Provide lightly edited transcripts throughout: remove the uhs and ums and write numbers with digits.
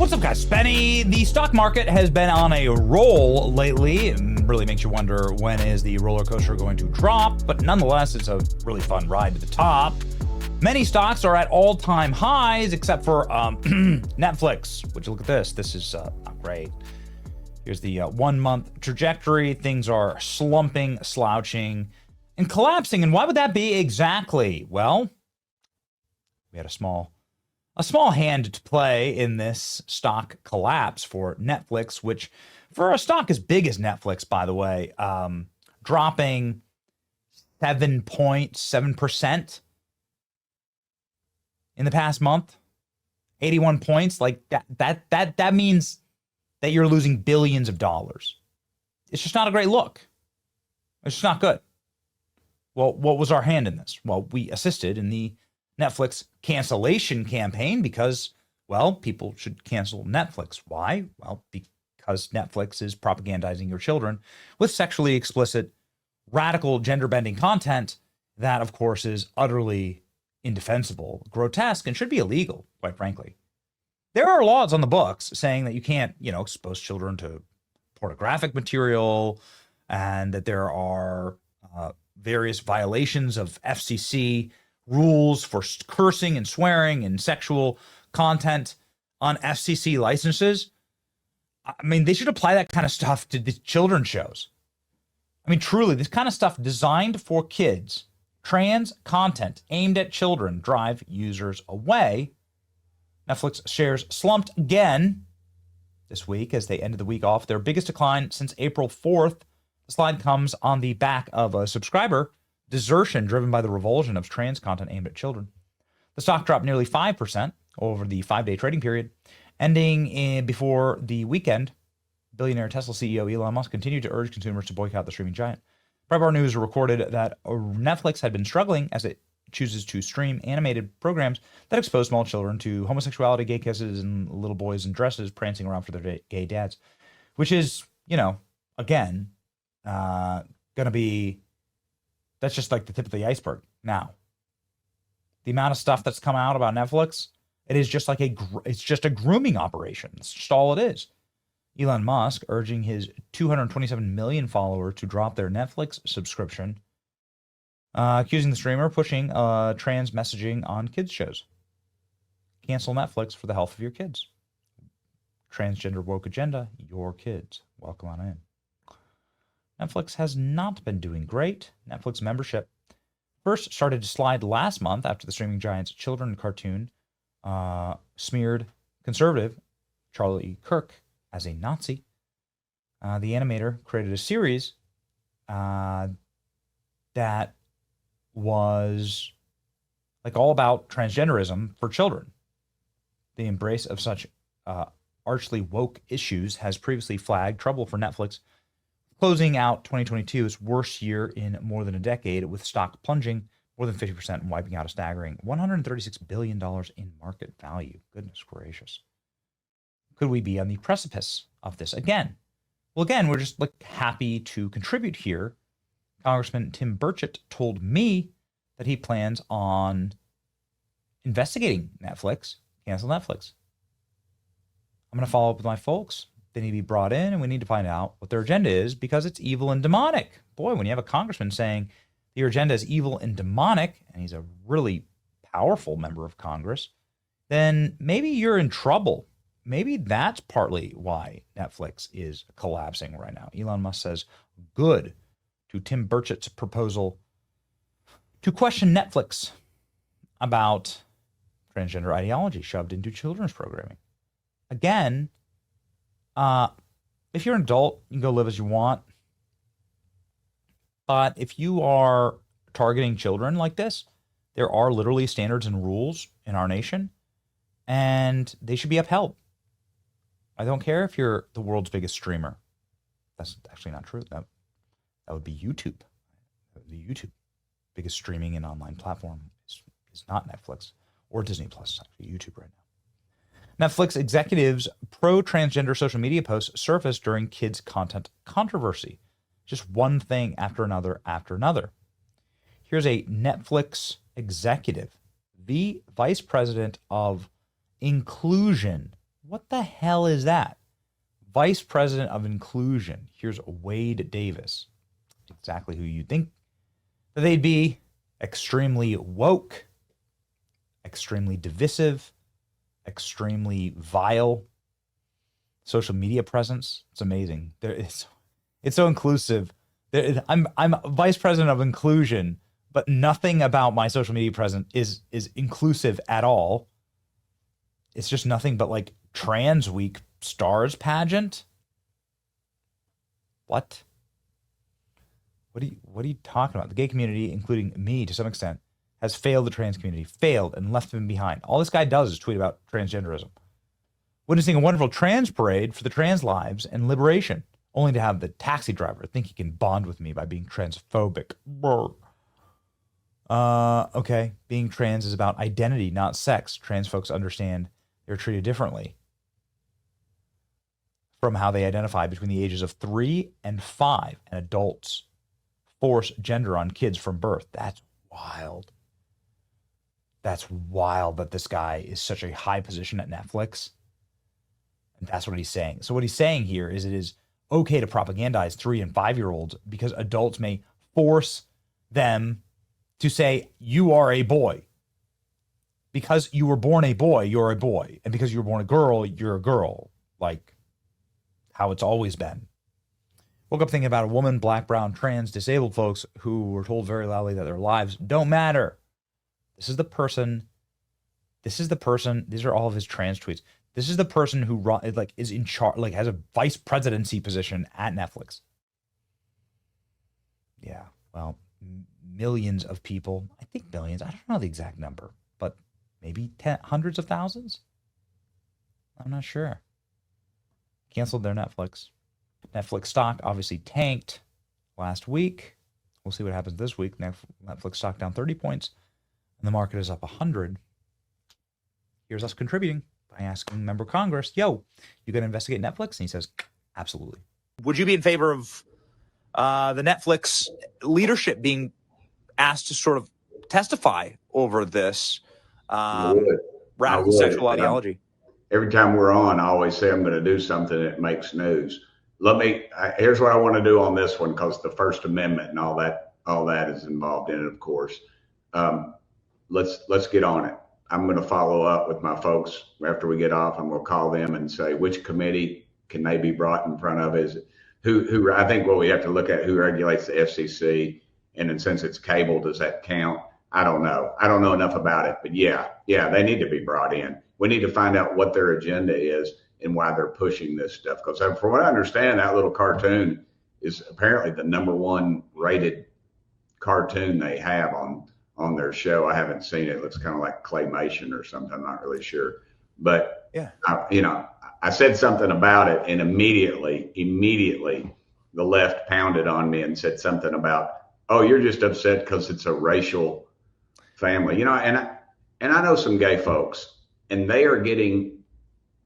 What's up, guys? Benny. The stock market has been on a roll lately. It really makes you wonder, when is the roller coaster going to drop? But nonetheless, it's a really fun ride to the top. Many stocks are at all-time highs, except for Netflix. Would you look at this? This is not great. Here's the 1 month trajectory. Things are slumping, slouching, and collapsing. And why would that be exactly? Well, we had a small hand to play in this stock collapse for Netflix, which, for a stock as big as Netflix, by the way, dropping 7.7% in the past month, 81 points. Like that means that you're losing billions of dollars. It's just not a great look. It's just not good. Well, what was our hand in this? Well, we assisted in the Netflix cancellation campaign because, well, people should cancel Netflix. Why? Well, because Netflix is propagandizing your children with sexually explicit, radical, gender-bending content that, of course, is utterly indefensible, grotesque, and should be illegal, quite frankly. There are laws on the books saying that you can't, expose children to pornographic material, and that there are various violations of FCC rules for cursing and swearing and sexual content on FCC licenses. I mean, they should apply that kind of stuff to the children's shows. I mean, truly, this kind of stuff designed for kids, trans content aimed at children, drive users away. Netflix shares slumped again this week as they ended the week off their biggest decline since April 4th. The slide comes on the back of a subscriber desertion driven by the revulsion of trans content aimed at children. The stock dropped nearly 5% over the 5-day trading period, ending before the weekend. Billionaire Tesla CEO Elon Musk continued to urge consumers to boycott the streaming giant. Breitbart News recorded that Netflix had been struggling as it chooses to stream animated programs that expose small children to homosexuality, gay kisses, and little boys in dresses prancing around for their gay dads, which is, again, going to be, that's just like the tip of the iceberg. Now, the amount of stuff that's come out about Netflix, it is just like it's just a grooming operation. It's just all it is. Elon Musk urging his 227 million followers to drop their Netflix subscription, accusing the streamer of pushing trans messaging on kids' shows. Cancel Netflix for the health of your kids. Transgender woke agenda, your kids. Welcome on in. Netflix has not been doing great. Netflix membership first started to slide last month after the streaming giant's children's cartoon smeared conservative Charlie Kirk as a Nazi. The animator created a series that was like all about transgenderism for children. The embrace of such archly woke issues has previously flagged trouble for Netflix, closing out 2022's worst year in more than a decade, with stock plunging more than 50% and wiping out a staggering $136 billion in market value. Goodness gracious. Could we be on the precipice of this again? Well, again, we're just happy to contribute here. Congressman Tim Burchett told me that he plans on investigating Netflix, cancel Netflix. I'm going to follow up with my folks. They need to be brought in, and we need to find out what their agenda is, because it's evil and demonic. Boy, when you have a congressman saying your agenda is evil and demonic, and he's a really powerful member of Congress, then maybe you're in trouble. Maybe that's partly why Netflix is collapsing right now. Elon Musk says good to Tim Burchett's proposal to question Netflix about transgender ideology shoved into children's programming. Again, if you're an adult, you can go live as you want. But if you are targeting children like this, there are literally standards and rules in our nation, and they should be upheld. I don't care if you're the world's biggest streamer. That's actually not true. That would be YouTube. The YouTube biggest streaming and online platform is not Netflix or Disney Plus. It's actually YouTube right now. Netflix executives' pro-transgender social media posts surfaced during kids' content controversy. Just one thing after another after another. Here's a Netflix executive, the vice president of inclusion, What the hell is that? Vice President of Inclusion. Here's Wade Davis. Exactly who you'd think that they'd be. Extremely woke, extremely divisive, extremely vile. Social media presence. It's amazing. It's so inclusive. I'm Vice President of Inclusion, but nothing about my social media presence is inclusive at all. It's just nothing but like Trans Week stars pageant. What? What are you talking about? The gay community, including me to some extent, has failed the trans community, failed and left them behind. All this guy does is tweet about transgenderism. Witnessing a wonderful trans parade for the trans lives and liberation, only to have the taxi driver think he can bond with me by being transphobic. Okay, being trans is about identity, not sex. Trans folks understand they're treated differently from how they identify between the ages of 3 and 5, and adults force gender on kids from birth. That's wild. That's wild that this guy is such a high position at Netflix. And that's what he's saying. So what he's saying here is it is okay to propagandize 3 and 5-year-olds because adults may force them to say, you are a boy. Because you were born a boy, you're a boy. And because you were born a girl, you're a girl. Like how it's always been. Woke up thinking about a woman, black, brown, trans, disabled folks who were told very loudly that their lives don't matter. This is the person. These are all of his trans tweets. This is the person who is in charge, like has a vice presidency position at Netflix. Yeah, well, millions of people. I think millions. I don't know the exact number, but maybe hundreds of thousands. I'm not sure. Canceled their Netflix. Netflix stock obviously tanked last week. We'll see what happens this week. Netflix stock down 30 points, and the market is up 100. Here's us contributing by asking a member of Congress, yo, you going to investigate Netflix? And he says, absolutely. Would you be in favor of the Netflix leadership being asked to sort of testify over this radical sexual ideology? Every time we're on, I always say I'm going to do something that makes news. Here's what I want to do on this one, because the First Amendment and all that is involved in it, of course. Let's get on it. I'm going to follow up with my folks after we get off. I'm going to call them and say, which committee can they be brought in front of? Is it who I think what we have to look at, who regulates the FCC, and then since it's cable, does that count? I don't know. I don't know enough about it, but yeah, they need to be brought in. We need to find out what their agenda is and why they're pushing this stuff. Because from what I understand, that little cartoon is apparently the #1 rated cartoon they have on their show. I haven't seen it. It looks kind of like claymation or something. I'm not really sure. But, yeah, I said something about it, and immediately the left pounded on me and said something about, oh, you're just upset because it's a racial family. And I know some gay folks, and they are getting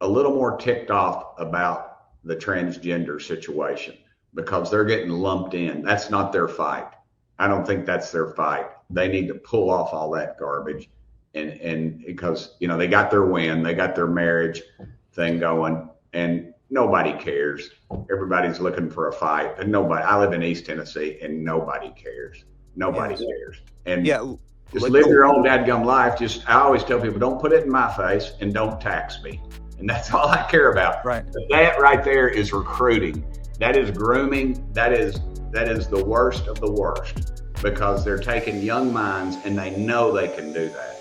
a little more ticked off about the transgender situation because they're getting lumped in. That's not their fight. I don't think that's their fight. They need to pull off all that garbage. And because, they got their win, they got their marriage thing going, and nobody cares. Everybody's looking for a fight, and I live in East Tennessee, and nobody cares. Nobody cares. And just live your own dadgum life. I always tell people, don't put it in my face and don't tax me. And that's all I care about. Right. But that right there is recruiting. That is grooming. That is the worst of the worst, because they're taking young minds and they know they can do that.